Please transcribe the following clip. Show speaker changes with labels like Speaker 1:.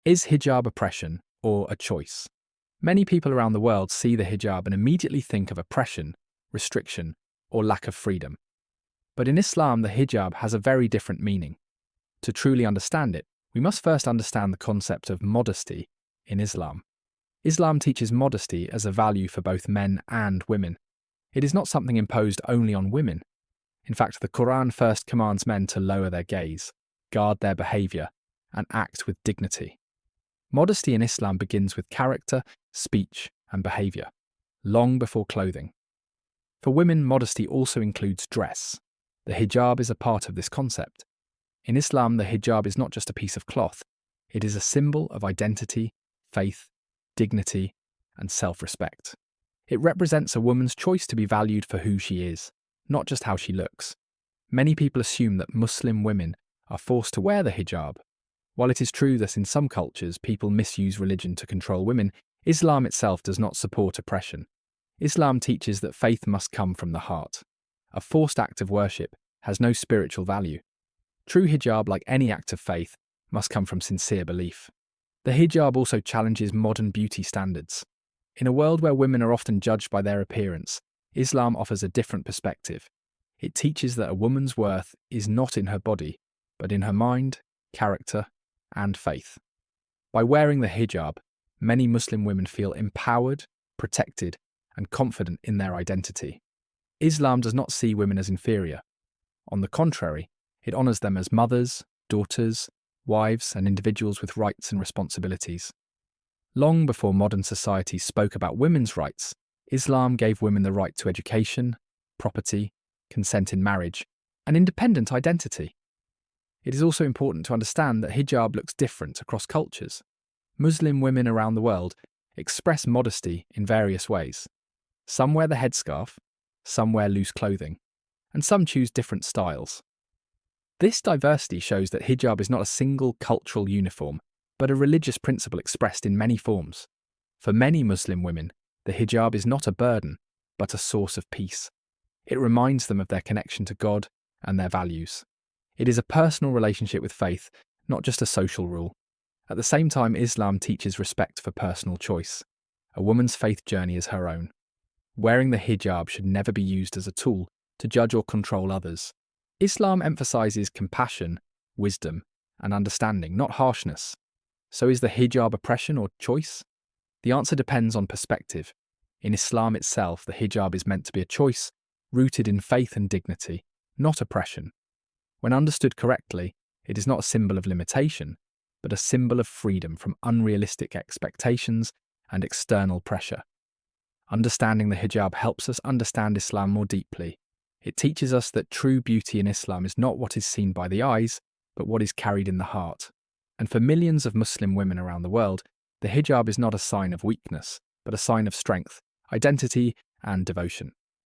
Speaker 1: Is hijab oppression or a choice? Many people around the world see the hijab and immediately think of oppression, restriction, or lack of freedom. But in Islam, the hijab has a very different meaning. To truly understand it, we must first understand the concept of modesty in Islam. Islam teaches modesty as a value for both men and women. It is not something imposed only on women. In fact, the Quran first commands men to lower their gaze, guard their behavior, and act with dignity. Modesty in Islam begins with character, speech, and behavior, long before clothing. For women, modesty also includes dress. The hijab is a part of this concept. In Islam, the hijab is not just a piece of cloth. It is a symbol of identity, faith, dignity, and self-respect. It represents a woman's choice to be valued for who she is, not just how she looks. Many people assume that Muslim women are forced to wear the hijab. While it is true that in some cultures people misuse religion to control women, Islam itself does not support oppression. Islam teaches that faith must come from the heart. A forced act of worship has no spiritual value. True hijab, like any act of faith, must come from sincere belief. The hijab also challenges modern beauty standards. In a world where women are often judged by their appearance, Islam offers a different perspective. It teaches that a woman's worth is not in her body, but in her mind, character, and faith. By wearing the hijab, many Muslim women feel empowered, protected, and confident in their identity. Islam does not see women as inferior. On the contrary, it honors them as mothers, daughters, wives, and individuals with rights and responsibilities. Long before modern society spoke about women's rights, Islam gave women the right to education, property, consent in marriage, and independent identity. It is also important to understand that hijab looks different across cultures. Muslim women around the world express modesty in various ways. Some wear the headscarf, some wear loose clothing, and some choose different styles. This diversity shows that hijab is not a single cultural uniform, but a religious principle expressed in many forms. For many Muslim women, the hijab is not a burden, but a source of peace. It reminds them of their connection to God and their values. It is a personal relationship with faith, not just a social rule. At the same time, Islam teaches respect for personal choice. A woman's faith journey is her own. Wearing the hijab should never be used as a tool to judge or control others. Islam emphasizes compassion, wisdom, and understanding, not harshness. So is the hijab oppression or choice? The answer depends on perspective. In Islam itself, the hijab is meant to be a choice rooted in faith and dignity, not oppression. When understood correctly, it is not a symbol of limitation, but a symbol of freedom from unrealistic expectations and external pressure. Understanding the hijab helps us understand Islam more deeply. It teaches us that true beauty in Islam is not what is seen by the eyes, but what is carried in the heart. And for millions of Muslim women around the world, the hijab is not a sign of weakness, but a sign of strength, identity, and devotion.